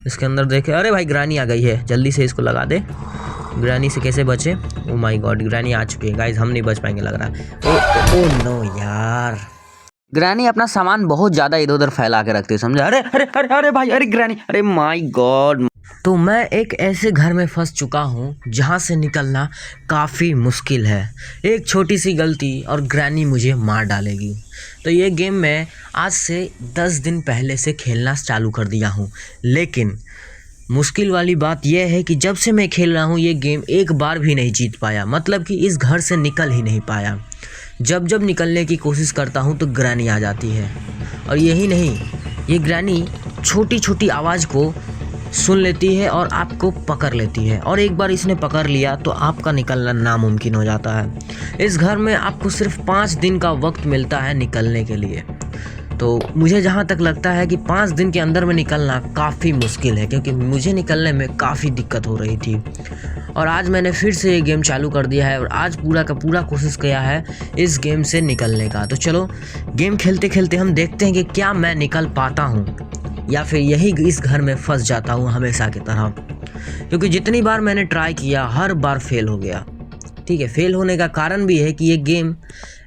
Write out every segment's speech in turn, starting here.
इसके अंदर देखे, अरे भाई ग्रानी आ गई है, जल्दी से इसको लगा दे। ग्रानी से कैसे बचे? ओ माय गॉड, ग्रानी आ चुकी है गाइस, हम नहीं बच पाएंगे लग रहा है। ओ नो यार, ग्रानी अपना सामान बहुत ज़्यादा इधर उधर फैला के रखती है, समझा? अरे अरे अरे अरे भाई, अरे ग्रानी, अरे माय गॉड। तो मैं एक ऐसे घर में फंस चुका हूँ जहाँ से निकलना काफ़ी मुश्किल है। एक छोटी सी गलती और ग्रानी मुझे मार डालेगी। तो ये गेम मैं आज से 10 दिन पहले से खेलना चालू कर दिया हूँ, लेकिन मुश्किल वाली बात यह है कि जब से मैं खेल रहा हूँ ये गेम एक बार भी नहीं जीत पाया, मतलब कि इस घर से निकल ही नहीं पाया। जब जब निकलने की कोशिश करता हूँ तो ग्रानी आ जाती है, और यही नहीं, ये ग्रानी छोटी छोटी आवाज़ को सुन लेती है और आपको पकड़ लेती है, और एक बार इसने पकड़ लिया तो आपका निकलना नामुमकिन हो जाता है। इस घर में आपको सिर्फ 5 दिन का वक्त मिलता है निकलने के लिए। तो मुझे जहाँ तक लगता है कि 5 दिन के अंदर में निकलना काफ़ी मुश्किल है, क्योंकि मुझे निकलने में काफ़ी दिक्कत हो रही थी। और आज मैंने फिर से ये गेम चालू कर दिया है और आज पूरा का पूरा कोशिश किया है इस गेम से निकलने का। तो चलो गेम खेलते खेलते हम देखते हैं कि क्या मैं निकल पाता हूँ या फिर यही इस घर में फंस जाता हूँ हमेशा की तरह, क्योंकि जितनी बार मैंने ट्राई किया हर बार फेल हो गया। ठीक है, फेल होने का कारण भी है कि ये गेम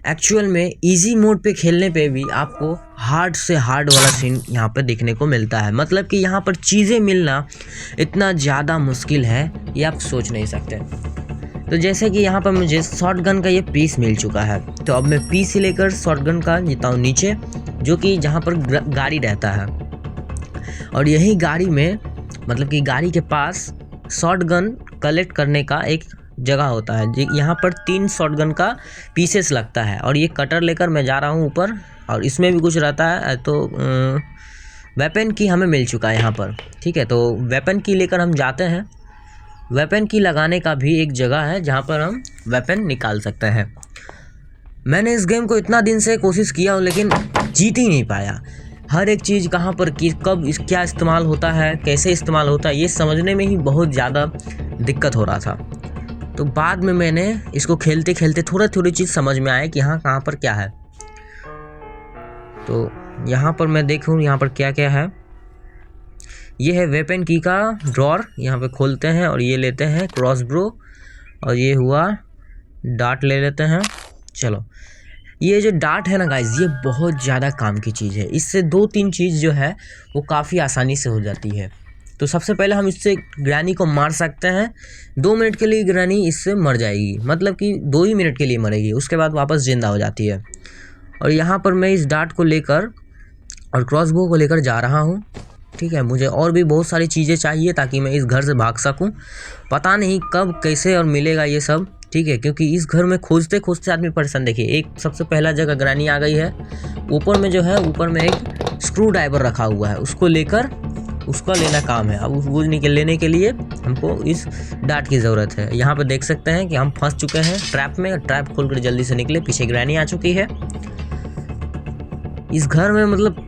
एक्चुअल में इजी मोड पे खेलने पे भी आपको हार्ड से हार्ड वाला सीन यहाँ पे देखने को मिलता है। मतलब कि यहाँ पर चीज़ें मिलना इतना ज़्यादा मुश्किल है ये आप सोच नहीं सकते। तो जैसे कि यहाँ पर मुझे शॉटगन का ये पीस मिल चुका है, तो अब मैं पीस से लेकर शॉटगन का जीता हूँ नीचे, जो कि जहाँ पर गाड़ी रहता है, और यही गाड़ी में, मतलब कि गाड़ी के पास शॉटगन कलेक्ट करने का एक जगह होता है। यहाँ पर 3 शॉटगन का पीसेस लगता है, और ये कटर लेकर मैं जा रहा हूँ ऊपर, और इसमें भी कुछ रहता है। तो वेपन की हमें मिल चुका है यहाँ पर। ठीक है, तो वेपन की लेकर हम जाते हैं। वेपन की लगाने का भी एक जगह है जहाँ पर हम वेपन निकाल सकते हैं। मैंने इस गेम को इतना दिन से कोशिश किया लेकिन जीत ही नहीं पाया। हर एक चीज़ कहाँ पर कब क्या इस्तेमाल होता है, कैसे इस्तेमाल होता है, ये समझने में ही बहुत ज़्यादा दिक्कत हो रहा था। तो बाद में मैंने इसको खेलते खेलते थोड़ा थोड़ी चीज़ समझ में आया कि हाँ कहाँ पर क्या है। तो यहाँ पर मैं देखूँ यहाँ पर क्या क्या है। ये है वेपन की का ड्रॉर, यहाँ पे खोलते हैं और ये लेते हैं क्रॉस ब्रो, और ये हुआ डार्ट ले लेते हैं। चलो, ये जो डार्ट है ना गाइज, ये बहुत ज़्यादा काम की चीज़ है। इससे 2-3 चीज़ जो है वो काफ़ी आसानी से हो जाती है। तो सबसे पहले हम इससे ग्रानी को मार सकते हैं। 2 मिनट के लिए ग्रानी इससे मर जाएगी, मतलब कि 2 ही मिनट के लिए मरेगी, उसके बाद वापस जिंदा हो जाती है। और यहाँ पर मैं इस डार्ट को लेकर और क्रॉसबो को लेकर जा रहा हूँ। ठीक है, मुझे और भी बहुत सारी चीज़ें चाहिए ताकि मैं इस घर से भाग सकूँ। पता नहीं कब कैसे और मिलेगा ये सब। ठीक है, क्योंकि इस घर में खोजते खोजते आदमी परेशान। देखिए, एक सबसे पहला जगह ग्रानी आ गई है। ऊपर में जो है, ऊपर में एक स्क्रू ड्राइवर रखा हुआ है, उसको लेकर उसका लेना काम है। अब वो लेने के लिए हमको इस डार्ट की ज़रूरत है। यहाँ पर देख सकते हैं कि हम फंस चुके हैं ट्रैप में। ट्रैप खोलकर जल्दी से निकले, पीछे ग्रानी आ चुकी है। इस घर में मतलब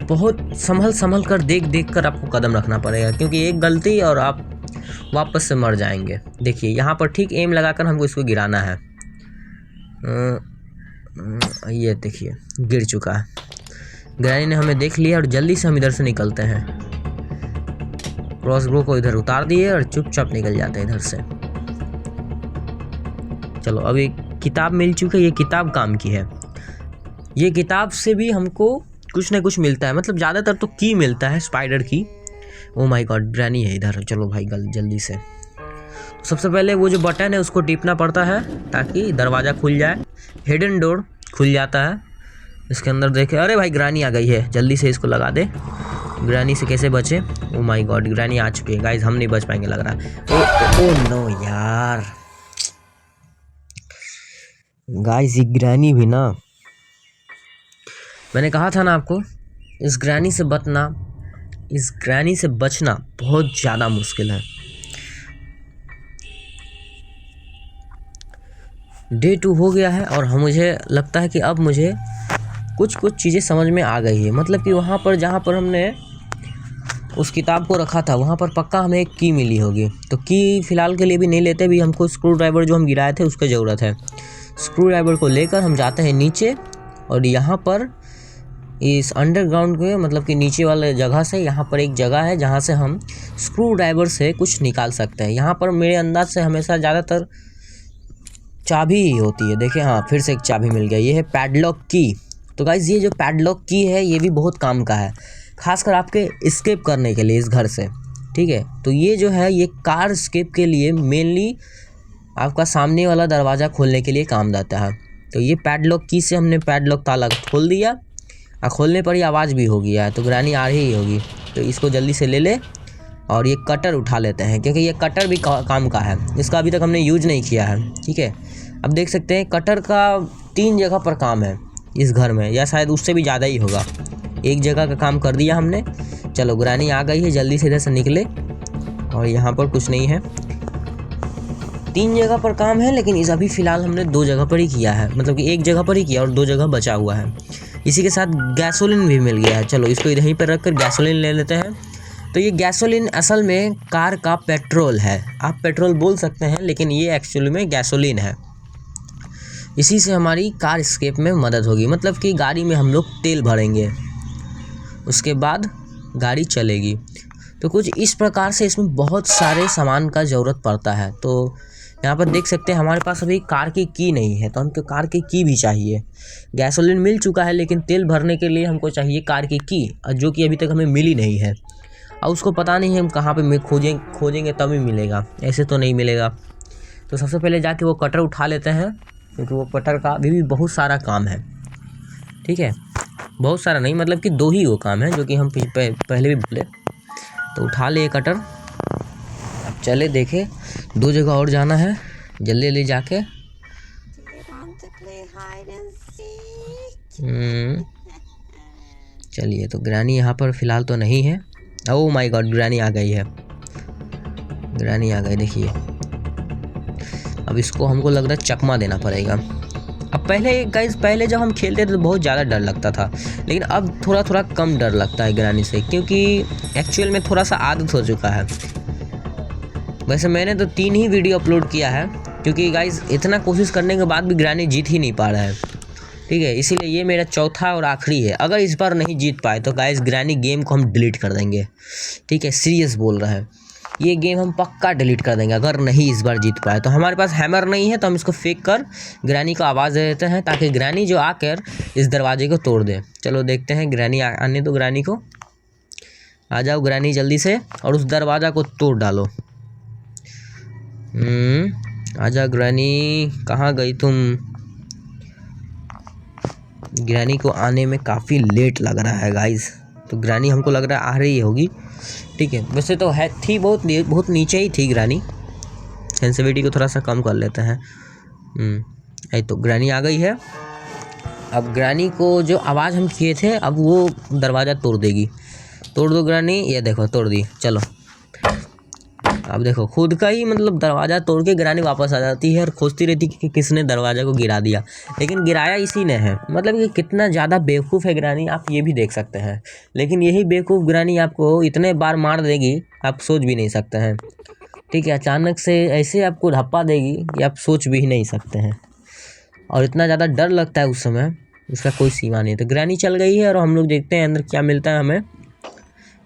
बहुत संभल कर देख कर आपको कदम रखना पड़ेगा, क्योंकि एक गलती और आप वापस से मर जाएंगे। देखिए, यहाँ पर ठीक एम लगाकर हमको इसको गिराना है। ये देखिए गिर चुका है। ग्रैनी ने हमें देख लिया और जल्दी से हम इधर से निकलते हैं। क्रॉसबो को इधर उतार दिए और चुपचाप निकल जाते हैं इधर से। चलो, अब एक किताब मिल चुकी है। ये किताब काम की है। ये किताब से भी हमको कुछ ना कुछ मिलता है, मतलब ज़्यादातर तो की मिलता है, स्पाइडर की। ओ माय गॉड, ग्रैनी है इधर। चलो भाई जल्दी से। सबसे पहले वो जो बटन है उसको टिपना पड़ता है ताकि दरवाज़ा खुल जाए। हिडन डोर खुल जाता है। इसके अंदर देखे, अरे भाई ग्रैनी आ गई है, जल्दी से इसको लगा दे। ग्रैनी से कैसे बचे? ओ माय गॉड, ग्रैनी आ चुकी है गाइस, हम नहीं बच पाएंगे लग रहा है। ओ नो यार गाइस, ये ग्रैनी भी ना, मैंने कहा था ना आपको, इस ग्रैनी से बचना बहुत ज़्यादा मुश्किल है। डे 2 हो गया है और मुझे लगता है कि अब मुझे कुछ चीज़ें समझ में आ गई है। मतलब कि वहाँ पर जहाँ पर हमने उस किताब को रखा था वहाँ पर पक्का हमें एक की मिली होगी। तो की फ़िलहाल के लिए भी नहीं लेते, भी हमको स्क्रू ड्राइवर जो हम गिराए थे उसकी ज़रूरत है। स्क्रू ड्राइवर को लेकर हम जाते हैं नीचे, और यहाँ पर इस अंडरग्राउंड के मतलब कि नीचे वाले जगह से यहाँ पर एक जगह है जहाँ से हम स्क्रू ड्राइवर से कुछ निकाल सकते हैं। यहाँ पर मेरे अंदाज से हमेशा ज़्यादातर चाबी ही होती है। देखिए हाँ, फिर से एक चाबी मिल गया। ये है पैडलॉक की। तो गाइज़ ये जो पैडलॉक की है ये भी बहुत काम का है, खासकर आपके एस्केप करने के लिए इस घर से। ठीक है, तो ये जो है ये कार एस्केप के लिए मेनली आपका सामने वाला दरवाज़ा खोलने के लिए काम आता है। तो ये पैडलॉक की से हमने पैडलॉक ताला खोल दिया और खोलने पर ही आवाज़ भी हो गया है, तो ग्रैनी आ रही होगी। तो इसको जल्दी से ले ले और ये कटर उठा लेते हैं, क्योंकि ये कटर भी काम का है। इसका अभी तक हमने यूज नहीं किया है। ठीक है, अब देख सकते हैं कटर का 3 जगह पर काम है इस घर में, या शायद उससे भी ज़्यादा ही होगा। एक जगह का काम कर दिया हमने। चलो ग्रैनी आ गई है, जल्दी से इधर से निकले। और यहाँ पर कुछ नहीं है, 3 जगह पर काम है, लेकिन इस अभी फ़िलहाल हमने 2 जगह पर ही किया है, मतलब कि एक जगह पर ही किया और 2 जगह बचा हुआ है। इसी के साथ गैसोलीन भी मिल गया है। चलो इसको यहीं पर रख कर गैसोलीन ले लेते हैं। तो ये गैसोलीन असल में कार का पेट्रोल है, आप पेट्रोल बोल सकते हैं, लेकिन ये एक्चुअली में गैसोलीन है। इसी से हमारी कार एस्केप में मदद होगी, मतलब कि गाड़ी में हम लोग तेल भरेंगे, उसके बाद गाड़ी चलेगी। तो कुछ इस प्रकार से इसमें बहुत सारे सामान का ज़रूरत पड़ता है। तो यहाँ पर देख सकते हैं हमारे पास अभी कार की नहीं है, तो हमको कार की भी चाहिए। गैसोलीन मिल चुका है, लेकिन तेल भरने के लिए हमको चाहिए कार की, जो कि अभी तक हमें मिली नहीं है। और उसको पता नहीं है हम कहाँ पे खोजेंगे तब ही मिलेगा, ऐसे तो नहीं मिलेगा। तो सबसे पहले जाके वो कटर उठा लेते हैं, क्योंकि वो कटर का अभी भी बहुत सारा काम है। ठीक है, बहुत सारा नहीं, मतलब कि 2 ही वो काम है जो कि हम पहले भी बोले। तो उठा लिए कटर, अब चले देखे 2 जगह और जाना है, जल्दी ले जाके। चलिए, तो ग्रैनी यहाँ पर फ़िलहाल तो नहीं है। ओह माय गॉड, ग्रैनी आ गई है, ग्रैनी आ गई। देखिए अब इसको हमको लग रहा है चकमा देना पड़ेगा। अब पहले जब हम खेलते थे तो बहुत ज़्यादा डर लगता था, लेकिन अब थोड़ा कम डर लगता है ग्रैनी से, क्योंकि एक्चुअल में थोड़ा सा आदत हो चुका है। वैसे मैंने तो 3 ही वीडियो अपलोड किया है, क्योंकि गाइस इतना कोशिश करने के बाद भी ग्रैनी जीत ही नहीं पा रहा है। ठीक है, इसीलिए ये मेरा चौथा और आखिरी है। अगर इस बार नहीं जीत पाए तो गाइस ग्रैनी गेम को हम डिलीट कर देंगे। ठीक है, सीरियस बोल रहे हैं, ये गेम हम पक्का डिलीट कर देंगे अगर नहीं इस बार जीत पाए। तो हमारे पास हैमर नहीं है, तो हम इसको फेंक कर ग्रैनी को आवाज़ दे देते हैं, ताकि ग्रैनी जो आकर इस दरवाजे को तोड़ दे। चलो देखते हैं, ग्रैनी आने दो, ग्रैनी को आ जाओ ग्रैनी जल्दी से, और उस दरवाज़ा को तोड़ डालो। आजा ग्रैनी, कहाँ गई तुम? ग्रैनी को आने में काफ़ी लेट लग रहा है गाइस, तो ग्रैनी हमको लग रहा है आ रही होगी। ठीक है, वैसे तो है थी बहुत नीचे ही थी ग्रैनी, सेंसिटिविटी को थोड़ा सा कम कर लेते हैं। तो ग्रैनी आ गई है। अब ग्रैनी को जो आवाज़ हम किए थे, अब वो दरवाज़ा तोड़ देगी। तोड़ दो ग्रैनी, ये देखो तोड़ दी। चलो अब देखो खुद का ही मतलब दरवाज़ा तोड़ के ग्रैनी वापस आ जाती है और खोजती रहती कि किसने दरवाज़ा को गिरा दिया, लेकिन गिराया इसी ने है। मतलब कि कितना ज़्यादा बेवकूफ़ है ग्रैनी, आप ये भी देख सकते हैं। लेकिन यही बेवकूफ़ ग्रैनी आपको इतने बार मार देगी आप सोच भी नहीं सकते हैं। ठीक है, अचानक से ऐसे आपको धप्पा देगी कि आप सोच भी नहीं सकते हैं, और इतना ज़्यादा डर लगता है उस समय, उसका कोई सीमा नहीं। तो ग्रैनी चल गई है और हम लोग देखते हैं अंदर क्या मिलता है हमें।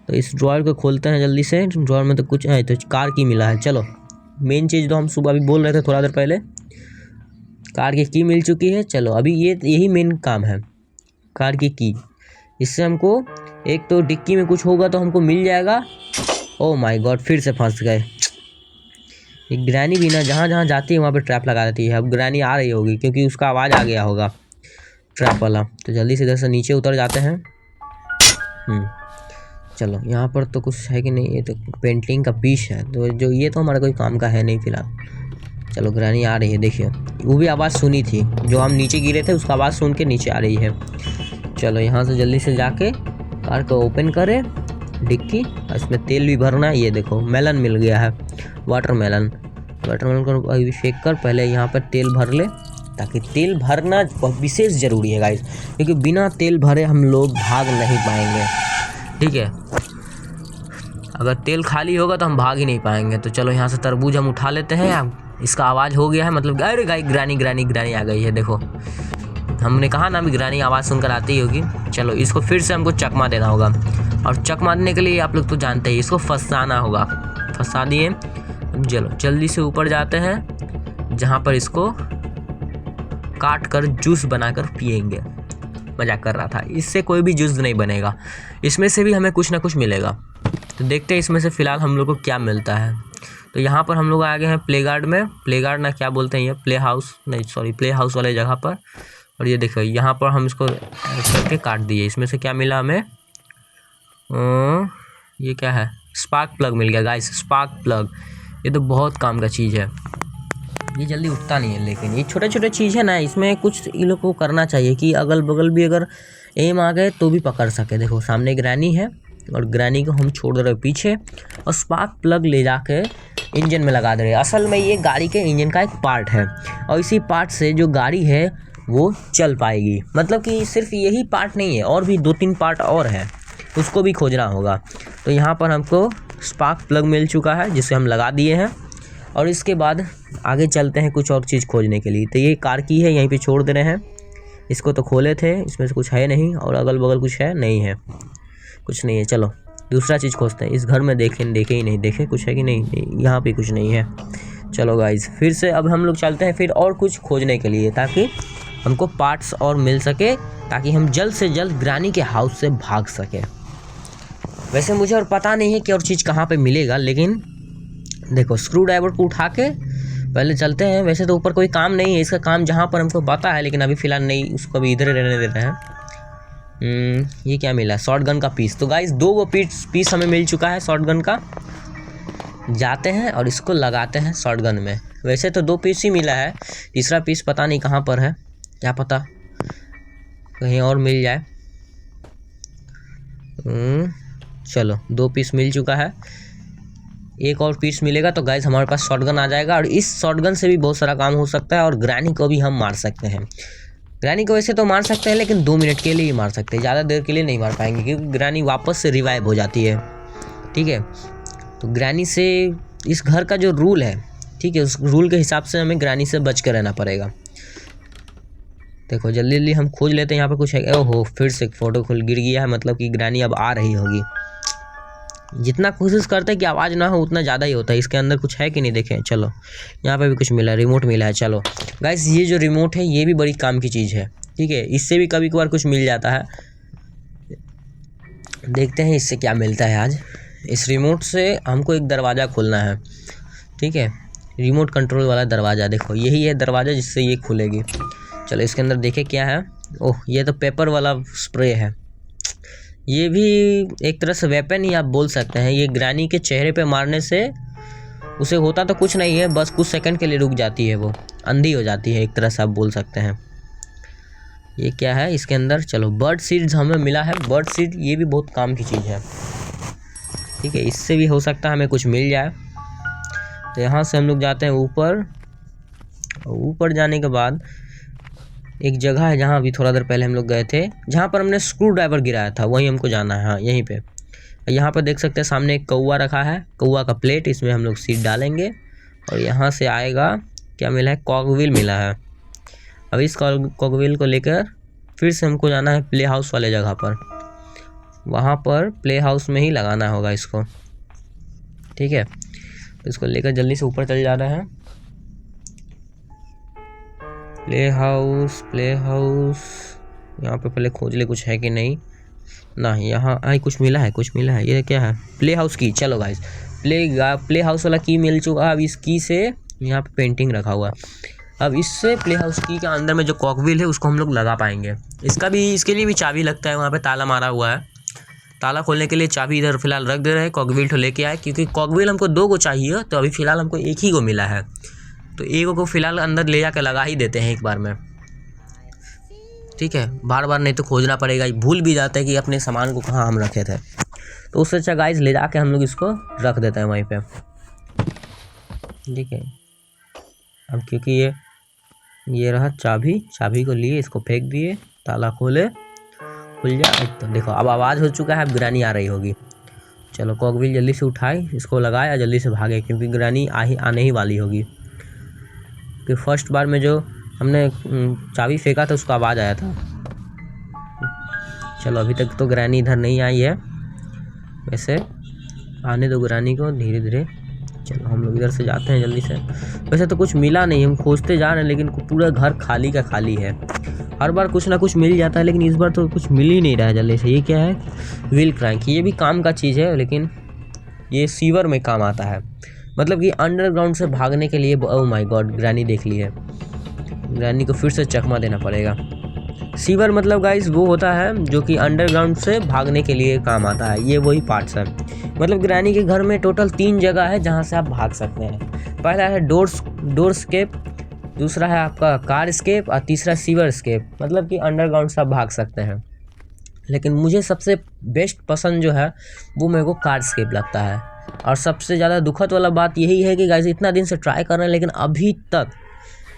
तो इस ड्रॉअर को खोलते हैं जल्दी से। ड्रॉअर में तो कुछ है, तो कार की मिला है। चलो मेन चीज़ तो हम सुबह अभी बोल रहे थे थोड़ा देर पहले, कार की मिल चुकी है। चलो अभी यही मेन काम है, कार की। इससे हमको एक तो डिक्की में कुछ होगा तो हमको मिल जाएगा। ओह माय गॉड, फिर से फंस गए। ये ग्रैनी भी ना जहाँ जहाँ जाती है वहाँ पे ट्रैप लगा देती है। अब ग्रैनी आ रही होगी क्योंकि उसका आवाज़ आ गया होगा ट्रैप वाला। तो जल्दी से इधर से नीचे उतर जाते हैं। चलो यहाँ पर तो कुछ है कि नहीं, ये तो पेंटिंग का पीस है, तो जो ये तो हमारा कोई काम का है नहीं फिलहाल। चलो ग्रैनी आ रही है, देखिए वो भी आवाज़ सुनी थी, जो हम नीचे गिरे थे उसका आवाज़ सुन के नीचे आ रही है। चलो यहाँ से जल्दी से जाके कार को ओपन करें, डिक्की, इसमें तेल भी भरना है। ये देखो मेलन मिल गया है, वाटरमेलन को अभी फेंक कर पहले यहाँ पर तेल भर ले, ताकि तेल भरना विशेष ज़रूरी है गाइस, क्योंकि बिना तेल भरे हम लोग भाग नहीं पाएंगे। ठीक है, अगर तेल खाली होगा तो हम भाग ही नहीं पाएंगे। तो चलो यहाँ से तरबूज हम उठा लेते हैं। इसका आवाज़ हो गया है, मतलब अरे गाइस ग्रैनी आ गई है। देखो हमने कहा ना अभी ग्रानी आवाज़ सुनकर आती ही होगी। चलो इसको फिर से हमको चकमा देना होगा, और चकमा देने के लिए आप लोग तो जानते ही इसको फंसाना होगा। फंसा दिए। चलो जल्दी से ऊपर जाते हैं, जहाँ पर इसको काट कर जूस बनाकर पिएंगे। मजाक कर रहा था, इससे कोई भी जूस नहीं बनेगा, इसमें से भी हमें कुछ ना कुछ मिलेगा। तो देखते हैं इसमें से फ़िलहाल हम लोग को क्या मिलता है। तो यहाँ पर हम लोग आ गए हैं प्लेगार्ड में। प्लेगार्ड ना क्या बोलते हैं ये, प्ले हाउस नहीं सॉरी, प्ले हाउस वाले जगह पर। और ये देखो यहाँ पर हम इसको करके काट दिए। इसमें से क्या मिला हमें, ये क्या है, स्पार्क प्लग मिल गया गाइस, स्पार्क प्लग। ये तो बहुत काम का चीज़ है। ये जल्दी उठता नहीं है, लेकिन ये छोटे छोटे चीज़ है ना, इसमें कुछ इन लोग को करना चाहिए कि अगल बगल भी अगर एम आ गए तो भी पकड़ सके। देखो सामने ग्रैनी है, और ग्रैनी को हम छोड़ दे रहे पीछे, और स्पार्क प्लग ले जाके इंजन में लगा दे रहे हैं। असल में ये गाड़ी के इंजन का एक पार्ट है, और इसी पार्ट से जो गाड़ी है वो चल पाएगी। मतलब कि सिर्फ यही पार्ट नहीं है, और भी 2-3 पार्ट और है, उसको भी खोजना होगा। तो यहाँ पर हमको स्पार्क प्लग मिल चुका है, जिसे हम लगा दिए हैं। और इसके बाद आगे चलते हैं कुछ और चीज़ खोजने के लिए। तो ये कार की है, यहीं पे छोड़ दे रहे हैं। इसको तो खोले थे, इसमें से कुछ है नहीं, और अगल बगल कुछ है नहीं है, कुछ नहीं है। चलो दूसरा चीज़ खोजते हैं। इस घर में देखे ही नहीं, देखे कुछ है कि नहीं, यहाँ पे कुछ नहीं है। चलो गाइज फिर से अब हम लोग चलते हैं फिर और कुछ खोजने के लिए, ताकि हमको पार्ट्स और मिल सके, ताकि हम जल्द से जल्द ग्रानी के हाउस से भाग सके। वैसे मुझे और पता नहीं है कि और चीज़ कहाँ पे मिलेगा, लेकिन देखो स्क्रू ड्राइवर को उठा के पहले चलते हैं। वैसे तो ऊपर कोई काम नहीं है, इसका काम जहाँ पर हमको पता है, लेकिन अभी फ़िलहाल नहीं, उसको अभी इधर रहने देते हैं। ये क्या मिला, शॉर्ट गन का पीस। तो गाइस 2 पीस हमें मिल चुका है शॉर्ट गन का। जाते हैं और इसको लगाते हैं शॉर्ट गन में। वैसे तो 2 पीस ही मिला है, तीसरा पीस पता नहीं कहाँ पर है, क्या पता कहीं और मिल जाए। चलो 2 पीस मिल चुका है, एक और पीस मिलेगा तो गाइस हमारे पास शॉटगन आ जाएगा, और इस शॉटगन से भी बहुत सारा काम हो सकता है। और ग्रैनी को भी हम मार सकते हैं। ग्रैनी को वैसे तो मार सकते हैं, लेकिन 2 मिनट के लिए ही मार सकते हैं, ज़्यादा देर के लिए नहीं मार पाएंगे, क्योंकि ग्रैनी वापस से रिवाइव हो जाती है। ठीक है, तो ग्रैनी से इस घर का जो रूल है, ठीक है, उस रूल के हिसाब से हमें ग्रैनी से बच कर रहना पड़ेगा। देखो जल्दी जल्दी हम खोज लेते हैं, यहाँ पर कुछ है। ओहो फिर से फ़ोटो खुल गिर गया है, मतलब कि ग्रैनी अब आ रही होगी। जितना कोशिश करते हैं कि आवाज़ ना हो, उतना ज़्यादा ही होता है। इसके अंदर कुछ है कि नहीं देखें। चलो यहाँ पे भी कुछ मिला है, रिमोट मिला है। चलो गाइस ये जो रिमोट है ये भी बड़ी काम की चीज़ है। ठीक है, इससे भी कभी कभार कुछ मिल जाता है। देखते हैं इससे क्या मिलता है आज। इस रिमोट से हमको एक दरवाज़ा खोलना है। ठीक है, रिमोट कंट्रोल वाला दरवाज़ा। देखो यही है दरवाज़ा जिससे ये खुलेगी। चलो इसके अंदर देखें क्या है। ओह ये तो पेपर वाला स्प्रे है। ये भी एक तरह से वेपन ही आप बोल सकते हैं। ये ग्रैनी के चेहरे पे मारने से उसे होता तो कुछ नहीं है, बस कुछ सेकंड के लिए रुक जाती है, वो अंधी हो जाती है, एक तरह से आप बोल सकते हैं। ये क्या है इसके अंदर। चलो बर्ड सीड्स हमें मिला है। बर्ड सीड ये भी बहुत काम की चीज़ है। ठीक है, इससे भी हो सकता है हमें कुछ मिल जाए। तो यहाँ से हम लोग जाते हैं ऊपर। ऊपर जाने के बाद एक जगह है जहाँ अभी थोड़ा देर पहले हम लोग गए थे, जहाँ पर हमने स्क्रू ड्राइवर गिराया था, वहीं हमको जाना है। हाँ यहीं पे। यहाँ पर देख सकते हैं सामने एक कौवा रखा है, कौवा का प्लेट, इसमें हम लोग सीड डालेंगे और यहाँ से आएगा क्या मिला है, कॉकव्हील मिला है। अब इस कॉकव्हील को लेकर फिर से हमको जाना है प्ले हाउस वाले जगह पर। वहाँ पर प्ले हाउस में ही लगाना होगा इसको। ठीक है, तो इसको लेकर जल्दी से ऊपर चल जा रहे हैं। प्ले हाउस यहाँ पे पहले खोज ले कुछ है कि नहीं ना। यहाँ आई कुछ मिला है, ये क्या है, प्ले हाउस की। चलो गाइस प्ले हाउस वाला की मिल चुका। अब इस की से यहाँ पे पेंटिंग रखा हुआ है। अब इससे प्ले हाउस की के अंदर में जो कॉकव्हील है उसको हम लोग लगा पाएंगे। इसके लिए भी चाबी लगता है, वहाँ पे ताला मारा हुआ है। ताला खोलने के लिए चाबी इधर फिलहाल रख दे रहे हैं। कॉकव्हील तो लेके आए, क्योंकि कॉकव्हील हमको 2 को चाहिए, तो अभी फ़िलहाल हमको 1 ही को मिला है। तो एक को फिलहाल अंदर ले जाकर लगा ही देते हैं एक बार में। ठीक है, बार बार नहीं तो खोजना पड़ेगा, भूल भी जाते हैं कि अपने सामान को कहाँ हम रखे थे। तो उससे अच्छा गाइस ले जाके हम लोग इसको रख देते हैं वहीं पे। ठीक है, अब क्योंकि ये रहा चाबी को लिए इसको फेंक दिए, ताला खोले, खुल जाए। तो देखो अब आवाज़ हो चुका है, अब ग्रैनी आ रही होगी। चलो कॉकव्हील जल्दी से उठाए, इसको लगाए और जल्दी से भागे, क्योंकि ग्रैनी आने ही वाली होगी। कि फर्स्ट बार में जो हमने चाबी फेंका था, उसका आवाज़ आया था। चलो अभी तक तो ग्रैनी इधर नहीं आई है, वैसे आने दो ग्रैनी को धीरे धीरे। चलो हम लोग इधर से जाते हैं जल्दी से। वैसे तो कुछ मिला नहीं, हम खोजते जा रहे हैं लेकिन पूरा घर खाली का खाली है। हर बार कुछ ना कुछ मिल जाता है लेकिन इस बार तो कुछ मिल ही नहीं रहा है जल्दी से। ये क्या है? Wheel crank. ये भी काम का चीज़ है लेकिन ये सीवर में काम आता है, मतलब कि अंडरग्राउंड से भागने के लिए। ओह माय गॉड, ग्रैनी देख ली है। ग्रैनी को फिर से चकमा देना पड़ेगा। सीवर मतलब गाइस वो होता है जो कि अंडरग्राउंड से भागने के लिए काम आता है। ये वही पार्ट्स है। मतलब ग्रैनी के घर में टोटल 3 जगह है जहाँ से आप भाग सकते हैं। पहला है डोर स्केप, दूसरा है आपका कार स्केप और तीसरा सीवर स्केप, मतलब कि अंडरग्राउंड से आप भाग सकते हैं। लेकिन मुझे सबसे बेस्ट पसंद जो है वो मेरे को कार स्केप लगता है। और सबसे ज़्यादा दुखद वाला बात यही है कि गाइस इतना दिन से ट्राई कर रहे हैं लेकिन अभी तक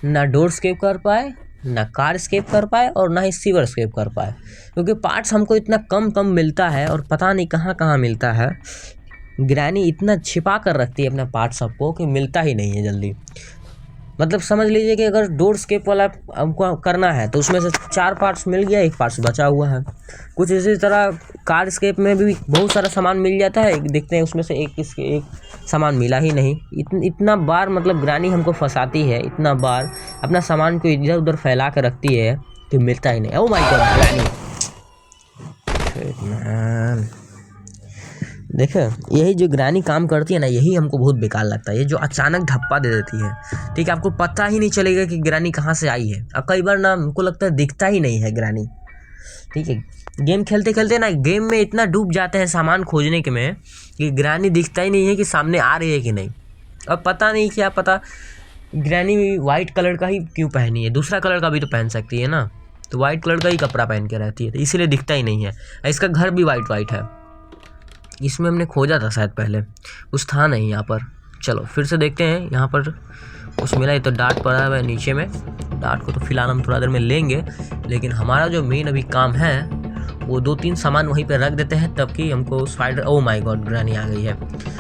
ना डोर स्केप कर पाए, ना कार स्केप कर पाए और ना ही सीवर स्केप कर पाए, क्योंकि पार्ट्स हमको इतना कम मिलता है और पता नहीं कहाँ मिलता है। ग्रैनी इतना छिपा कर रखती है अपना पार्ट सबको कि मिलता ही नहीं है जल्दी। मतलब समझ लीजिए कि अगर डोर स्केप वाला हमको करना है तो उसमें से 4 पार्ट्स मिल गया, 1 पार्ट्स बचा हुआ है। कुछ इसी तरह कार स्केप में भी बहुत सारा सामान मिल जाता है, देखते हैं उसमें से एक सामान मिला ही नहीं। इतना बार मतलब ग्रैनी हमको फंसाती है, इतना बार अपना सामान को इधर उधर फैला कर रखती है कि मिलता ही नहीं। ओह माय गॉड ग्रैनी, देखो यही जो ग्रैनी काम करती है ना, यही हमको बहुत बेकार लगता है। ये जो अचानक धप्पा दे देती है, ठीक है, आपको पता ही नहीं चलेगा कि ग्रैनी कहाँ से आई है। और कई बार ना हमको लगता है दिखता ही नहीं है ग्रैनी, ठीक है। गेम खेलते खेलते ना गेम में इतना डूब जाते हैं सामान खोजने के में कि ग्रैनी दिखता ही नहीं है कि सामने आ रही है कि नहीं। अब पता नहीं, क्या पता ग्रैनी वाइट कलर का ही क्यों पहनी है, दूसरा कलर का भी तो पहन सकती है ना। तो वाइट कलर का ही कपड़ा पहन के रहती है, तो इसीलिए दिखता ही नहीं है। इसका घर भी वाइट है। इसमें हमने खोजा था शायद पहले, कुछ था नहीं यहाँ पर। चलो फिर से देखते हैं यहाँ पर कुछ मिला। ये तो डार्ट पड़ा हुआ है नीचे में, डार्ट को तो फिलहाल हम थोड़ा देर में लेंगे। लेकिन हमारा जो मेन अभी काम है वो 2-3 सामान वहीं पे रख देते हैं, तब कि हमको spider, oh my god granny आ गई है।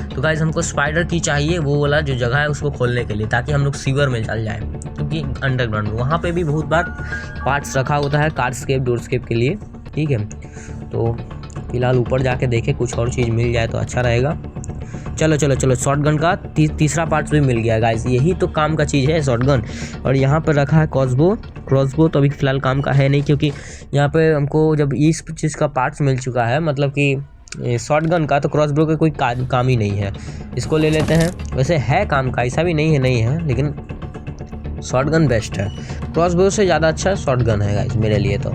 तो गाइस हमको स्पाइडर की चाहिए, वो वाला जो जगह है उसको खोलने के लिए, ताकि हम लोग सीवर में चल जाए, क्योंकि अंडरग्राउंड वहाँ पे भी बहुत बार पार्ट्स रखा होता है कार स्केप डोर स्केप के लिए, ठीक है। तो फिलहाल ऊपर जाके देखें कुछ और चीज़ मिल जाए तो अच्छा रहेगा। चलो शॉटगन का तीसरा पार्ट भी मिल गया गाइस, यही तो काम का चीज़ है शॉटगन। और यहाँ पर रखा है क्रॉसबो तो अभी फ़िलहाल काम का है नहीं, क्योंकि यहाँ पे हमको जब इस चीज़ का पार्ट्स मिल चुका है, मतलब कि शॉटगन का, तो क्रॉसबो का कोई काम ही नहीं है। इसको ले लेते हैं। वैसे है काम का, ऐसा भी नहीं है, लेकिन शॉटगन बेस्ट है। क्रॉसबो से ज़्यादा अच्छा शॉटगन है गाइस मेरे लिए तो।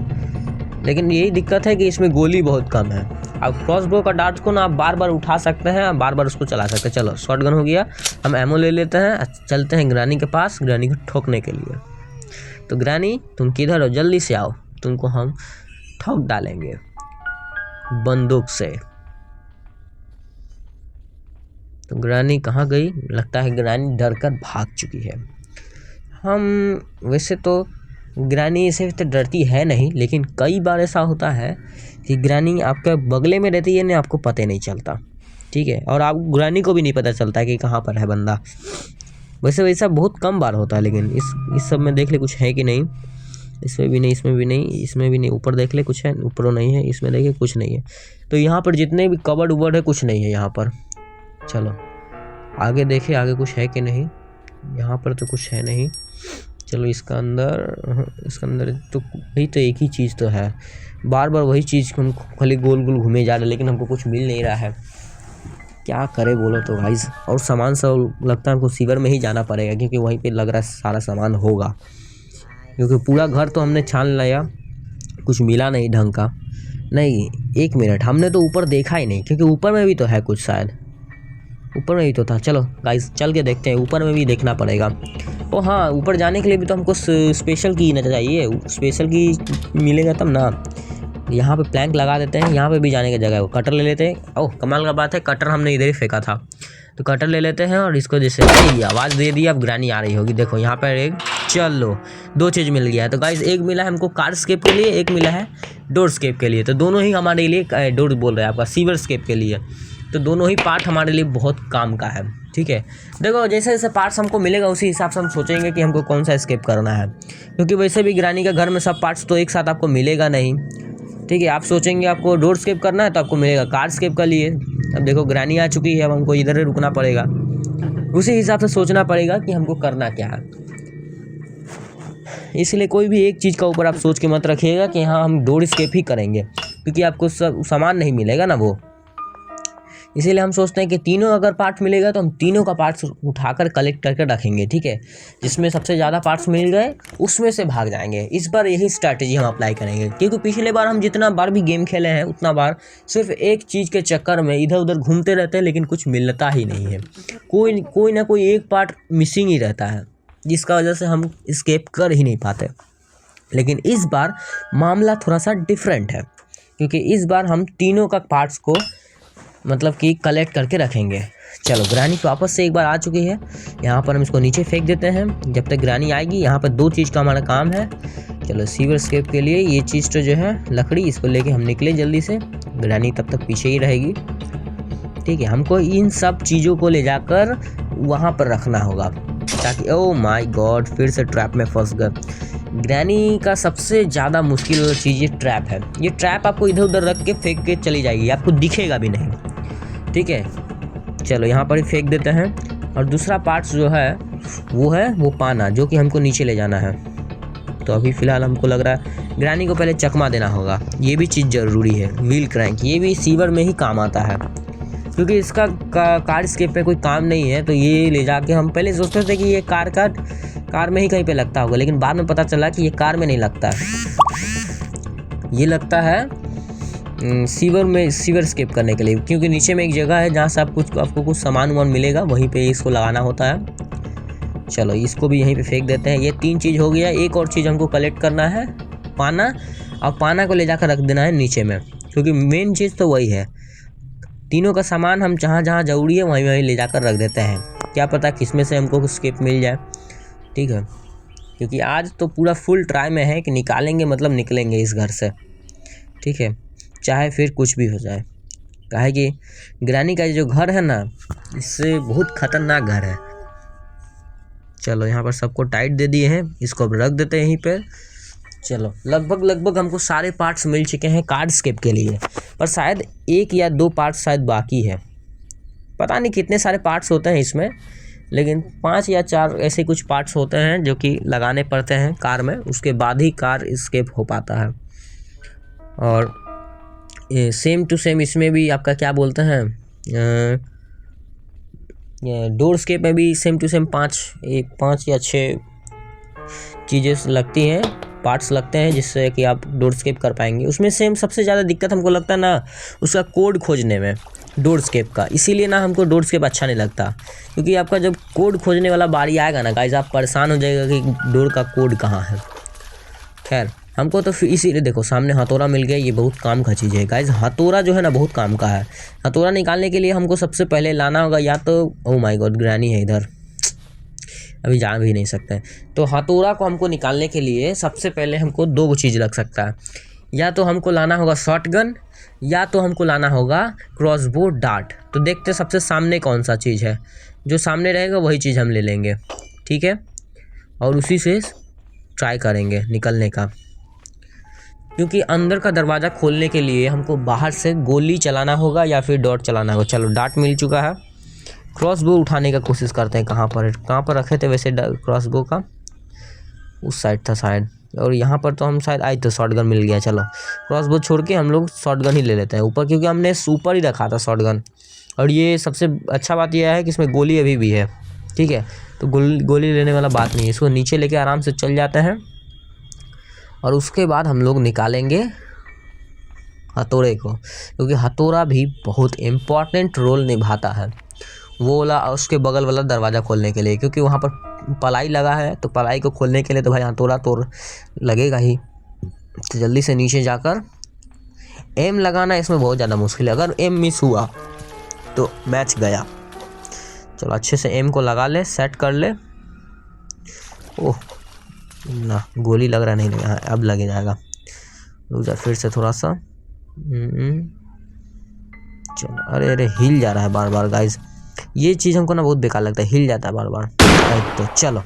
लेकिन यही दिक्कत है कि इसमें गोली बहुत कम है। अब क्रॉसबो का डार्ट को ना आप बार बार उठा सकते हैं, बार बार उसको चला सकते हैं। चलो शॉटगन हो गया, हम एमो ले लेते हैं, चलते हैं ग्रैनी के पास, ग्रैनी को ठोकने के लिए। तो ग्रैनी तुम किधर हो, जल्दी से आओ, तुमको हम ठोक डालेंगे बंदूक से। तो ग्रैनी कहाँ गई? लगता है ग्रैनी डर कर भाग चुकी है। हम वैसे तो ग्रैनी से तो डरती है नहीं, लेकिन कई बार ऐसा होता है कि ग्रैनी आपके बगले में रहती है ना, आपको पता नहीं चलता, ठीक है। और आप ग्रैनी को भी नहीं पता चलता कि कहाँ पर है बंदा। वैसे वैसा बहुत कम बार होता है, लेकिन इस सब में देख ले कुछ है कि नहीं। इसमें भी नहीं, इसमें भी नहीं, इसमें भी नहीं। ऊपर देख ले कुछ है, ऊपर नहीं है। इसमें देखिए कुछ नहीं है। तो यहाँ पर जितने भी कबर्ड उबर्ड है कुछ नहीं है यहाँ पर। चलो आगे देखें, आगे कुछ है कि नहीं। यहाँ पर तो कुछ है नहीं। चलो इसका अंदर तो वही तो एक ही चीज़ तो है, बार बार वही चीज़ हम खाली गोल गोल घूमे जा रहे, लेकिन हमको कुछ मिल नहीं रहा है। क्या करे बोलो तो गाइस। और सामान सब लगता है हमको सीवर में ही जाना पड़ेगा, क्योंकि वहीं पे लग रहा है सारा सामान होगा, क्योंकि पूरा घर तो हमने छान लिया, कुछ मिला नहीं ढंग का। नहीं 1 मिनट, हमने तो ऊपर देखा ही नहीं, क्योंकि ऊपर में भी तो है कुछ, शायद ऊपर में ही तो था। चलो गाइस चल के देखते हैं, ऊपर में भी देखना पड़ेगा। ओ हाँ, ऊपर जाने के लिए भी तो हमको स्पेशल की ना चाहिए, स्पेशल की मिलेगा तब ना। यहाँ पे प्लैंक लगा देते हैं, यहाँ पे भी जाने की जगह है। वो कटर ले लेते हैं। ओह कमाल का बात है, कटर हमने इधर ही फेंका था, तो कटर ले लेते हैं और इसको जैसे आवाज़ दे दी, अब ग्रैनी आ रही होगी। देखो यहाँ पर एक, चलो 2 चीज़ मिल गया है। तो गाइस एक मिला है हमको कार स्केप के लिए, एक मिला है डोर स्केप के लिए। तो दोनों ही हमारे लिए, डोर बोल रहे हैं आपका, सीवर स्केप के लिए। तो दोनों ही पार्ट हमारे लिए बहुत काम का है। ठीक है, देखो जैसे जैसे पार्ट्स हमको मिलेगा उसी हिसाब से हम सोचेंगे कि हमको कौन सा एस्केप करना है, क्योंकि वैसे भी ग्रानी का घर में सब पार्ट्स तो एक साथ आपको मिलेगा नहीं। ठीक है, आप सोचेंगे आपको डोर स्केप करना है तो आपको मिलेगा कार स्केप का लिए। अब देखो ग्रानी आ चुकी है, अब हमको इधर ही रुकना पड़ेगा, उसी हिसाब से सोचना पड़ेगा कि हमको करना क्या है। इसलिए कोई भी एक चीज़ का ऊपर आप सोच के मत रखिएगा कि हाँ हम डोर स्केप ही करेंगे, क्योंकि आपको सब सामान नहीं मिलेगा ना वो। इसीलिए हम सोचते हैं कि तीनों अगर पार्ट्स मिलेगा तो हम तीनों का पार्ट्स उठाकर कलेक्ट करके रखेंगे। ठीक है, जिसमें सबसे ज़्यादा पार्ट्स मिल गए उसमें से भाग जाएंगे। इस बार यही स्ट्रैटेजी हम अप्लाई करेंगे, क्योंकि पिछले बार हम जितना बार भी गेम खेले हैं उतना बार सिर्फ एक चीज़ के चक्कर में इधर उधर घूमते रहते हैं, लेकिन कुछ मिलता ही नहीं है। कोई ना कोई एक पार्ट मिसिंग ही रहता है, जिसका वजह से हम एस्केप कर ही नहीं पाते। लेकिन इस बार मामला थोड़ा सा डिफरेंट है, क्योंकि इस बार हम तीनों का पार्ट्स को मतलब कि कलेक्ट करके रखेंगे। चलो ग्रानी वापस से एक बार आ चुकी है, यहाँ पर हम इसको नीचे फेंक देते हैं। जब तक ग्रानी आएगी यहाँ पर दो चीज़ का हमारा काम है। चलो सीवर स्केप के लिए ये चीज़ तो जो है लकड़ी, इसको लेके हम निकले जल्दी से। ग्रानी तब तक पीछे ही रहेगी। ठीक है, हमको इन सब चीज़ों को ले जाकर वहाँ पर रखना होगा, ताकि ओ माय गॉड फिर से ट्रैप में फंस गए। ग्रैनी का सबसे ज़्यादा मुश्किल चीज़ ये ट्रैप है। ये ट्रैप आपको इधर उधर रख के फेंक के चली जाएगी, आपको दिखेगा भी नहीं। ठीक है, चलो यहाँ पर ही फेंक देते हैं। और दूसरा पार्ट्स जो है वो पाना, जो कि हमको नीचे ले जाना है। तो अभी फ़िलहाल हमको लग रहा है ग्रैनी को पहले चकमा देना होगा, ये भी चीज़ ज़रूरी है। व्हील क्रैंक ये भी सीवर में ही काम आता है, क्योंकि इसका कार स्केप पे कोई काम नहीं है। तो ये ले जाके हम पहले सोचते थे कि ये कार में ही कहीं पे लगता होगा, लेकिन बाद में पता चला कि ये कार में नहीं लगता है, ये लगता है सीवर स्केप करने के लिए। क्योंकि नीचे में एक जगह है जहाँ से आपको कुछ सामान वामान मिलेगा, वहीं पे इसको लगाना होता है। चलो इसको भी यहीं पे फेंक देते हैं। ये तीन चीज़ हो गया। एक और चीज़ हमको कलेक्ट करना है, पाना। और पाना को ले जाकर रख देना है नीचे में, क्योंकि मेन चीज़ तो वही है। तीनों का सामान हम जहाँ जहाँ ज़रूरी है वहीं वहीं ले जाकर रख देते हैं, क्या पता किसमें से हमको स्केप मिल जाए। ठीक है, क्योंकि आज तो पूरा फुल ट्राई में है कि निकालेंगे मतलब निकलेंगे इस घर से। ठीक है, चाहे फिर कुछ भी हो जाए। काहे कि ग्रैनी का जो घर है ना, इससे बहुत खतरनाक घर है। चलो यहाँ पर सबको टाइट दे दिए हैं, इसको अब रख देते हैं यहीं पर। चलो लगभग हमको सारे पार्ट्स मिल चुके हैं कार्ड स्केप के लिए, पर शायद एक या दो पार्ट्स शायद बाकी है। पता नहीं कितने सारे पार्ट्स होते हैं इसमें, लेकिन 5 या 4 ऐसे कुछ पार्ट्स होते हैं जो कि लगाने पड़ते हैं कार में, उसके बाद ही कार स्केप हो पाता है। और सेम टू सेम इसमें भी आपका क्या बोलते हैं, डोर स्केप में भी सेम टू सेम 5 या 6 चीज़ें लगती हैं, पार्ट्स लगते हैं, जिससे कि आप डोर स्केप कर पाएंगे। उसमें सेम सबसे ज़्यादा दिक्कत हमको लगता है ना उसका कोड खोजने में, डोर स्केप का। इसीलिए ना हमको डोर स्केप अच्छा नहीं लगता, क्योंकि आपका जब कोड खोजने वाला बारी आएगा ना गाइस, आप परेशान हो जाएगा कि डोर का कोड कहाँ है। खैर हमको तो फिर इसीलिए देखो सामने हथौड़ा मिल गया, ये बहुत काम का चीज़ है गाइस। हथौड़ा जो है ना बहुत काम का है। हथौड़ा निकालने के लिए हमको सबसे पहले लाना होगा या तो, ओ माय गॉड ग्रैनी है इधर, अभी जा भी नहीं सकते। तो हथौड़ा को हमको निकालने के लिए सबसे पहले हमको 2 चीज़ लग सकता है, या तो हमको लाना होगा शॉटगन, या तो हमको लाना होगा क्रॉसबो डार्ट। तो देखते सबसे सामने कौन सा चीज़ है, जो सामने रहेगा वही चीज़ हम ले लेंगे। ठीक है, और उसी से ट्राई करेंगे निकलने का, क्योंकि अंदर का दरवाज़ा खोलने के लिए हमको बाहर से गोली चलाना होगा या फिर डॉट चलाना होगा। चलो डार्ट मिल चुका है, क्रॉसबो उठाने का कोशिश करते हैं। कहाँ पर रखे थे वैसे क्रॉसबो का, उस साइड था शायद, और यहाँ पर तो हम शायद आए तो शॉटगन मिल गया। चलो क्रॉसबो छोड़ के हम लोग शॉटगन ही ले लेते हैं ऊपर, क्योंकि हमने ऊपर ही रखा था शॉटगन। और ये सबसे अच्छा बात यह है कि इसमें गोली अभी भी है। ठीक है, तो गोली लेने वाला बात नहीं है, इसको नीचे लेके आराम से चल जाते हैं। और उसके बाद हम लोग निकालेंगे हथौड़े को, क्योंकि हथौड़ा भी बहुत इम्पॉर्टेंट रोल निभाता है वो वाला, उसके बगल वाला दरवाज़ा खोलने के लिए, क्योंकि वहाँ पर पलाई लगा है। तो पलाई को खोलने के लिए तो भाई हथौड़ा तो लगेगा ही। तो जल्दी से नीचे जाकर एम लगाना इसमें बहुत ज़्यादा मुश्किल है, अगर एम मिस हुआ तो मैच गया। चलो अच्छे से एम को लगा ले, सेट कर ले। ओह ना, गोली लग रहा नहीं लगा, अब लगे जाएगा। रुक जा फिर से थोड़ा सा, चलो, अरे अरे हिल जा रहा है बार बार गाइस, ये चीज़ हमको ना बहुत बेकार लगता है, हिल जाता है बार बार। तो चलो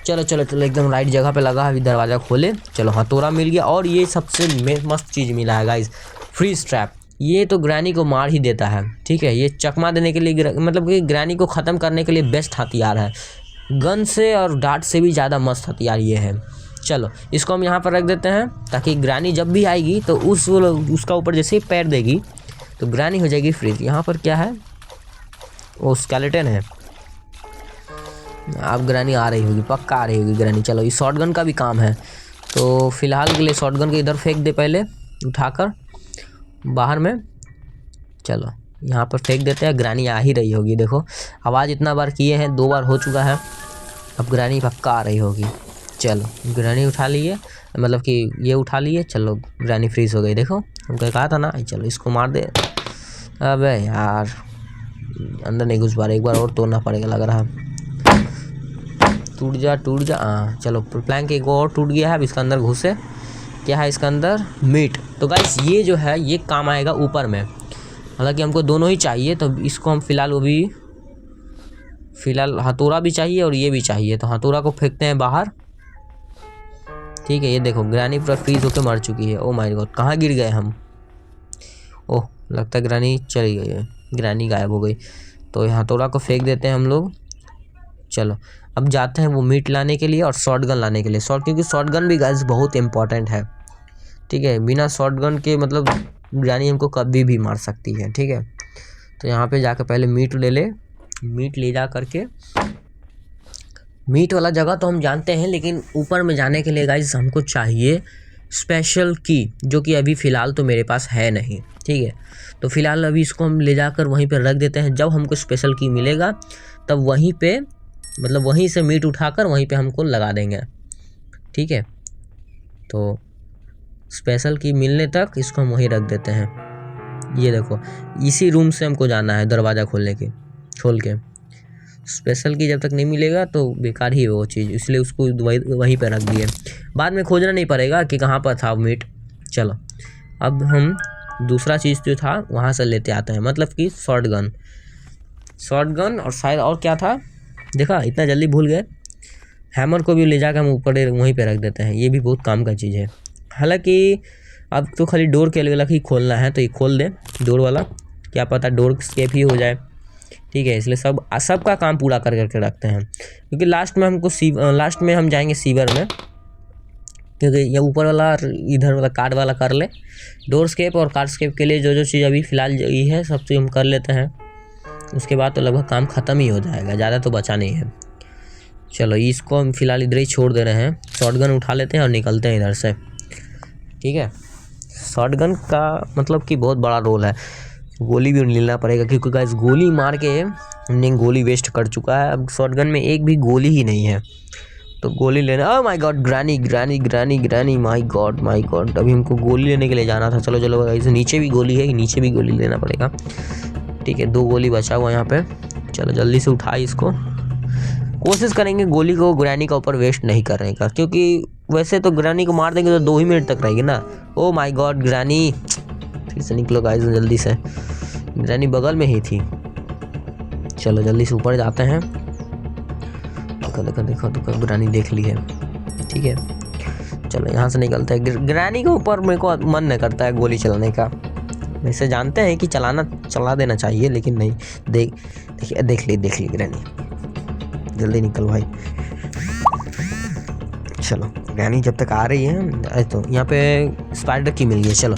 चलो चलो चलो एकदम राइट जगह पे लगा, अभी दरवाज़ा खोले। चलो हथौड़ा मिल गया, और ये सबसे मस्त चीज़ मिला है गाइस, फ्रीज ट्रैप। ये तो ग्रैनी को मार ही देता है, ठीक है। ये चकमा देने के लिए मतलब कि ग्रैनी को ख़त्म करने के लिए बेस्ट हथियार है, गन से और डार्ट से भी ज़्यादा मस्त हथियार ये है। चलो इसको हम यहाँ पर रख देते हैं, ताकि ग्रैनी जब भी आएगी तो उसका ऊपर जैसे ही पैर देगी तो ग्रैनी हो जाएगी फ्रीज। यहाँ पर क्या है, वो स्केलेटन है। अब ग्रैनी आ रही होगी, पक्का आ रही होगी ग्रैनी। चलो ये शॉटगन का भी काम है, तो फिलहाल के लिए शॉटगन को इधर फेंक दे पहले उठाकर बाहर में। चलो यहाँ पर फेंक देते हैं, ग्रैनी आ ही रही होगी। देखो आवाज़ इतना बार किए हैं, 2 बार हो चुका है, अब ग्रैनी पक्का आ रही होगी। चलो ग्रैनी उठा लिए, मतलब कि ये उठा लिए। चलो ग्रैनी फ्रीज हो गई, देखो हमको कहा था ना। चलो इसको मार दे। अबे यार अंदर नहीं घुस पा रहे, एक बार और तोड़ना पड़ेगा लग रहा है। टूट जा टूट जा, हाँ चलो प्लैंक एक और टूट गया है। अब इसके अंदर घुसे, क्या है इसके अंदर, मीट। तो गाइस ये जो है ये काम आएगा ऊपर में, हालांकि हमको दोनों ही चाहिए, तो इसको हम फिलहाल हथौड़ा भी चाहिए और ये भी चाहिए, तो हथौड़ा को फेंकते हैं बाहर। ठीक है, ये देखो ग्रैनी पूरा फ्रीज होकर मर चुकी है। ओ माय गॉड, कहाँ गिर गए हम। ओह लगता है ग्रैनी चली गई है, ग्रैनी गायब हो गई। तो हथौड़ा को फेंक देते हैं हम लोग। चलो अब जाते हैं वो मीट लाने के लिए और शॉटगन लाने के लिए, क्योंकि शॉटगन भी गाइस बहुत इंपॉर्टेंट है, ठीक है। बिना शॉटगन के मतलब ग्रैनी हमको कभी भी मार सकती है, ठीक है। तो यहाँ पे जाकर पहले मीट ले जा करके, मीट वाला जगह तो हम जानते हैं, लेकिन ऊपर में जाने के लिए गाइस हमको चाहिए स्पेशल की, जो कि अभी फ़िलहाल तो मेरे पास है नहीं, ठीक है। तो फिलहाल अभी इसको हम ले जाकर वहीं पर रख देते हैं। जब हमको स्पेशल की मिलेगा तब वहीं पे, मतलब वहीं से मीट उठाकर वहीं पे हमको लगा देंगे, ठीक है। तो स्पेशल की मिलने तक इसको हम वहीं रख देते हैं। ये देखो इसी रूम से हमको जाना है, दरवाज़ा खोल के। स्पेशल की जब तक नहीं मिलेगा तो बेकार ही है वो चीज़, इसलिए उसको वहीं पर रख दिए, बाद में खोजना नहीं पड़ेगा कि कहाँ पर था मीट। चलो अब हम दूसरा चीज़ जो था वहाँ से लेते आते हैं, मतलब कि शॉटगन और शायद और क्या था, देखा इतना जल्दी भूल गए। हैमर को भी ले जाकर हम ऊपर वहीं पे रख देते हैं, ये भी बहुत काम का चीज़ है। हालांकि अब तो खाली डोर के अलग ही खोलना है, तो ये खोल दे डोर वाला, क्या पता डोर स्केप ही हो जाए, ठीक है। इसलिए सबका काम पूरा करके रखते हैं, क्योंकि लास्ट में हम जाएंगे सीवर में, क्योंकि ये ऊपर वाला इधर वाला कार्ड वाला कर ले। डोर स्केप और कार्ड स्केप के लिए जो चीज़ अभी फ़िलहाल ये है सब चीज़ हम कर लेते हैं, उसके बाद तो लगभग काम ख़त्म ही हो जाएगा, ज़्यादा तो बचा नहीं है। चलो इसको हम फिलहाल इधर ही छोड़ दे रहे हैं, शॉटगन उठा लेते हैं और निकलते हैं इधर से, ठीक है। शॉटगन का मतलब कि बहुत बड़ा रोल है, गोली भी लेना पड़ेगा, क्योंकि गाइस गोली मार के हमने गोली वेस्ट कर चुका है। अब शॉटगन में एक भी गोली ही नहीं है, तो गोली लेना। ओह my god, granny, my God. अभी हमको गोली लेने के लिए जाना था। चलो गाइस नीचे भी गोली है, नीचे भी गोली लेना पड़ेगा, ठीक है। 2 गोली बचा हुआ यहाँ पे। चलो जल्दी से उठाई इसको, कोशिश करेंगे गोली को ग्रैनी का ऊपर वेस्ट नहीं करने का, क्योंकि वैसे तो ग्रैनी को मार देंगे तो 2 ही मिनट तक रहेगी ना। ओ माय गॉड ग्रैनी, फिर से निकलो गाइस जल्दी से, ग्रैनी बगल में ही थी। चलो जल्दी से ऊपर जाते हैं। देखो ग्रैनी देख ली है, ठीक है। चलो यहाँ से निकलते हैं। ग्रैनी के ऊपर मेरे को मन नहीं करता है गोली चलाने का, वैसे जानते हैं कि चला देना चाहिए, लेकिन नहीं। देख ली ग्रैनी, जल्दी निकल भाई। चलो ग्रैनी जब तक आ रही है, तो यहाँ पे स्पाइडर की मिल गई। चलो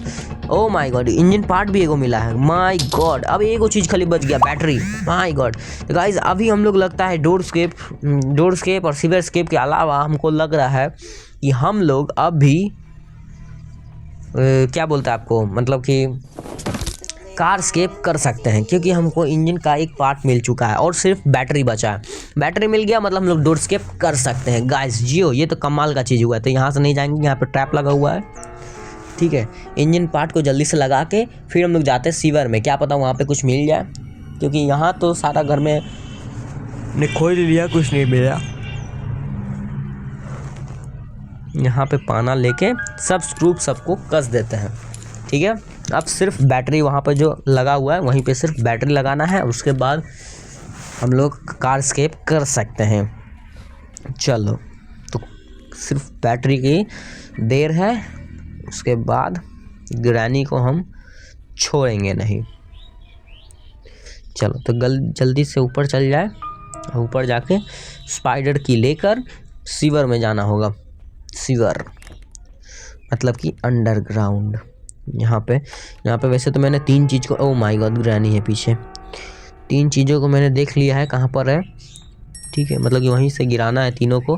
oh my God, engine part भी एगो मिला है, माय गॉड। अब एगो चीज़ खाली बच गया, बैटरी, माय गॉड। तो गाइज अभी हम लोग लगता है डोर स्केप और सिवर स्केप के अलावा हमको लग रहा है कि हम लोग अब भी क्या बोलते हैं आपको, मतलब कि कार स्केप कर सकते हैं, क्योंकि हमको इंजन का एक पार्ट मिल चुका है और सिर्फ बैटरी बचा है। बैटरी मिल गया मतलब हम लोग डोर स्केप कर सकते हैं गाइस। जियो ये तो कमाल का चीज़ हुआ है। तो यहाँ से नहीं जाएंगे, यहाँ पे ट्रैप लगा हुआ है, ठीक है। इंजन पार्ट को जल्दी से लगा के फिर हम लोग जाते हैं सीवर में, क्या पता वहाँ पे कुछ मिल जाए, क्योंकि यहाँ तो सारा घर में ने खोज लिया, कुछ नहीं मिला। यहाँ पे पाना लेके सब स्क्रू सबको कस देते हैं, ठीक है। अब सिर्फ बैटरी वहाँ पर जो लगा हुआ है वहीं पे सिर्फ बैटरी लगाना है, उसके बाद हम लोग कार एस्केप कर सकते हैं। चलो तो सिर्फ बैटरी की देर है, उसके बाद ग्रैनी को हम छोड़ेंगे नहीं। चलो तो जल्दी से ऊपर चल जाए, ऊपर जाके स्पाइडर की लेकर सीवर में जाना होगा। सीवर मतलब कि अंडरग्राउंड। यहाँ पे वैसे तो मैंने 3 चीज़ को, ओह माय गॉड ग्रैनी है पीछे। 3 चीज़ों को मैंने देख लिया है कहाँ पर है, ठीक है, मतलब कि वहीं से गिराना है तीनों को।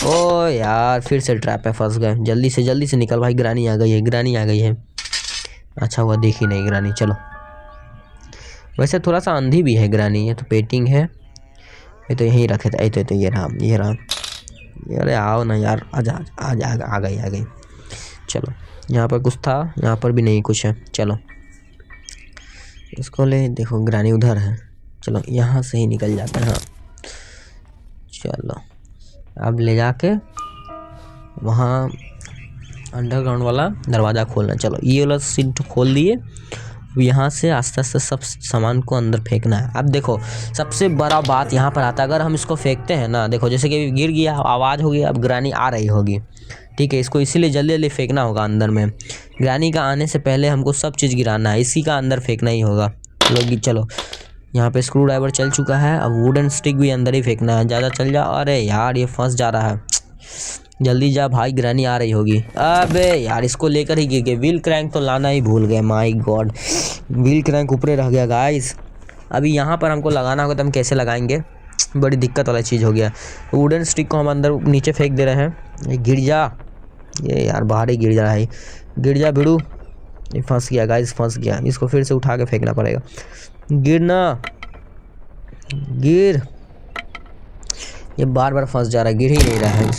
ओ यार फिर से ट्रैप पे फंस गए। जल्दी से निकल भाई, ग्रैनी आ गई है, ग्रैनी आ गई है। अच्छा हुआ देखी नहीं ग्रैनी। चलो वैसे थोड़ा सा अंधी भी है ग्रैनी, ये तो पेटिंग है, ये तो यहीं रखे थे। तो ये रहा। अरे आओ ना यार, आजा आ गई। चलो यहाँ पर कुछ था, यहाँ पर भी नहीं कुछ है। चलो इसको ले, देखो ग्रैनी उधर है। चलो यहाँ से ही निकल जाते हैं। हाँ चलो अब ले जाके वहाँ अंडरग्राउंड वाला दरवाज़ा खोलना। चलो ये वाला सीट खोल दिए। यहाँ से आस्ते आस्ते सब सामान को अंदर फेंकना है। अब देखो सबसे बड़ा बात यहाँ पर आता है, अगर हम इसको फेंकते हैं ना, देखो जैसे कि गिर गया, आवाज़ होगी, अब ग्रैनी आ रही होगी, ठीक है। इसको इसीलिए जल्दी फेंकना होगा अंदर में। ग्रैनी का आने से पहले हमको सब चीज़ गिराना है, इसी का अंदर फेंकना ही होगा। चलो यहाँ पे स्क्रू ड्राइवर चल चुका है, अब वुडन स्टिक भी अंदर ही फेंकना है। ज़्यादा चल जा, अरे यार ये फंस जा रहा है। जल्दी जा भाई, ग्रैनी आ रही होगी। अबे यार इसको लेकर ही गिर गए। व्हील क्रैंक तो लाना ही भूल गए, माय गॉड व्हील क्रैंक ऊपरे रह गया गाइस। अभी यहाँ पर हमको लगाना होगा, तो हम कैसे लगाएंगे, बड़ी दिक्कत वाला चीज़ हो गया। वुडन स्टिक को हम अंदर नीचे फेंक दे रहे हैं। ये गिर जा, ये यार बाहर ही गिर जा रहा है, गिर जा भिड़ू। ये फंस गया गाइस, फंस गया। इसको फिर से उठा के फेंकना पड़ेगा। गिरना, गिर। ये बार बार फंस जा रहा है, गिर ही नहीं रहा है।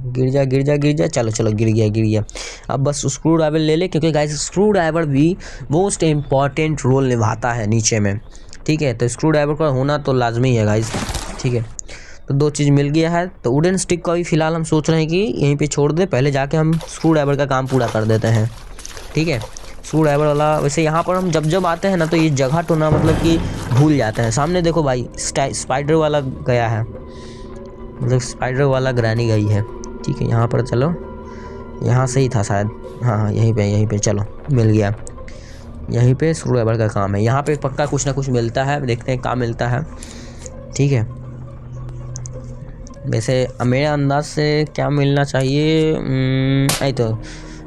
गिर जा। चलो गिर गया। अब बस स्क्रू ड्राइवर ले ले, क्योंकि गाइस स्क्रू ड्राइवर भी मोस्ट इम्पॉर्टेंट रोल निभाता है नीचे में, ठीक है। तो स्क्रू ड्राइवर का होना तो लाजमी है गाइस, ठीक है। तो 2 चीज़ मिल गया है। तो वुडन स्टिक का भी फ़िलहाल हम सोच रहे हैं कि यहीं पे छोड़ दे, पहले जाके हम स्क्रू ड्राइवर का काम पूरा कर देते हैं, ठीक है। स्क्रू ड्राइवर वाला वैसे यहाँ पर हम जब आते हैं ना, तो ये जगह तो ना मतलब कि भूल जाते हैं। सामने देखो भाई स्पाइडर वाला गया है, मतलब स्पाइडर वाला ग्रैनी गई है, ठीक है। यहाँ पर चलो, यहाँ से ही था शायद, हाँ यहीं पे चलो मिल गया। यहीं पे स्क्रू ड्राइवर का काम है। यहाँ पे पक्का कुछ ना कुछ मिलता है, देखते हैं क्या मिलता है, ठीक है। वैसे मेरे अंदाज से क्या मिलना चाहिए, आई तो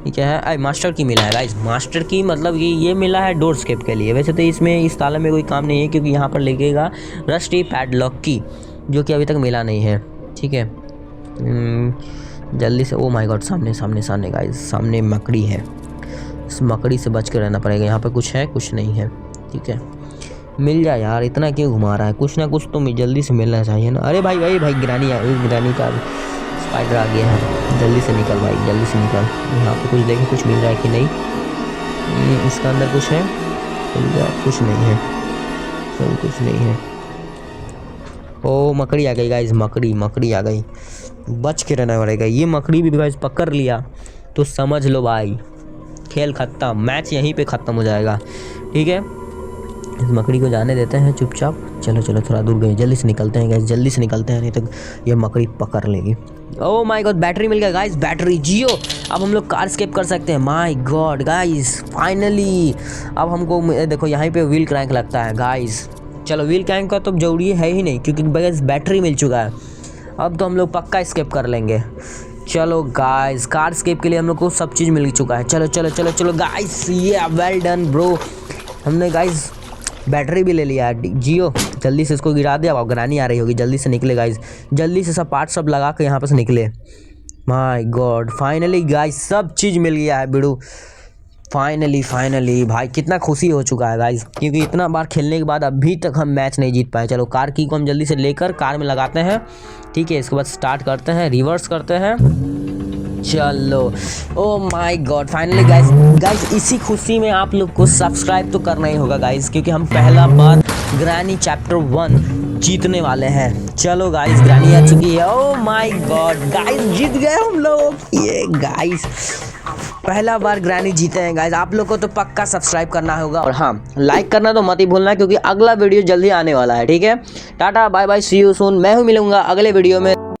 ये क्या है, मास्टर की मिला है गाइस। मास्टर की मतलब ये मिला है डोर स्केप के लिए। वैसे तो इसमें इस ताले में कोई काम नहीं है, क्योंकि यहाँ पर लगेगा रस्टी पैडलॉक की, जो कि अभी तक मिला नहीं है, ठीक है। जल्दी से, ओ माय गॉड सामने गाइस, सामने मकड़ी है। इस मकड़ी से बच के रहना पड़ेगा। यहाँ पे कुछ है, कुछ नहीं है, ठीक है। मिल जा यार, इतना क्यों घुमा रहा है, कुछ ना कुछ तो जल्दी से मिलना चाहिए ना। अरे भाई ग्रैनी का स्पाइडर आ गया है। जल्दी से निकल भाई, जल्दी से निकल। यहाँ पे कुछ देखें, कुछ मिल रहा है कि नहीं। इसका अंदर कुछ है, कुछ नहीं है, कुछ नहीं है। ओ मकड़ी आ गई गाइस, मकड़ी आ गई। बच के रहना पड़ेगा। ये मकड़ी भी गाइस पकड़ लिया तो समझ लो भाई खेल खत्म, मैच यहीं पे ख़त्म हो जाएगा, ठीक है। इस मकड़ी को जाने देते हैं चुपचाप। चलो थोड़ा दूर गए, जल्दी से निकलते हैं गाइस, जल्दी से निकलते हैं, नहीं तो ये मकड़ी पकड़ लेगी। ओह माय गॉड बैटरी मिल गया गाइस, बैटरी जियो। अब हम लोग कार एस्केप कर सकते हैं। My God guys finally. अब हमको देखो यहाँ पे व्हील क्रैंक लगता है गाइस। चलो व्हील क्रैंक का तो जरूरी है ही नहीं, क्योंकि गाइस बैटरी मिल चुका है। अब तो हम लोग पक्का एस्केप कर लेंगे। चलो गाइस कार एस्केप के लिए हम लोग को सब चीज़ मिल चुका है। चलो गाइस, ये वेल डन ब्रो। हमने गाइस बैटरी भी ले लिया है। जियो जल्दी से इसको गिरा दे। अब ग्रैनी आ रही होगी, जल्दी से निकले गाइस, जल्दी से सब पार्ट सब लगा के यहाँ पर से निकले। माय गॉड फाइनली गाइस सब चीज़ मिल गया है बिड़ू। फाइनली भाई कितना खुशी हो चुका है गाइस, क्योंकि इतना बार खेलने के बाद अभी तक हम मैच नहीं जीत पाए। चलो कार की को हम जल्दी से लेकर कार में लगाते हैं, ठीक है। इसके बाद स्टार्ट करते हैं, रिवर्स करते हैं। चलो oh my God finally guys इसी खुशी में आप लोग को सब्सक्राइब तो करना ही होगा गाइस, क्योंकि हम पहला बार ग्रैनी चैप्टर 1 जीतने वाले हैं। चलो गाइस ग्रैनी आ चुकी है। ओ माय गॉड गाइस जीत गए हम लोग, ये गाइस पहला बार ग्रैनी जीते हैं गाइज। आप लोग को तो पक्का सब्सक्राइब करना होगा और हाँ लाइक करना तो मत ही भूलना, क्योंकि अगला वीडियो जल्दी आने वाला है। ठीक है, tata bye bye, see you soon. मैं हूँ मिलूंगा अगले वीडियो में।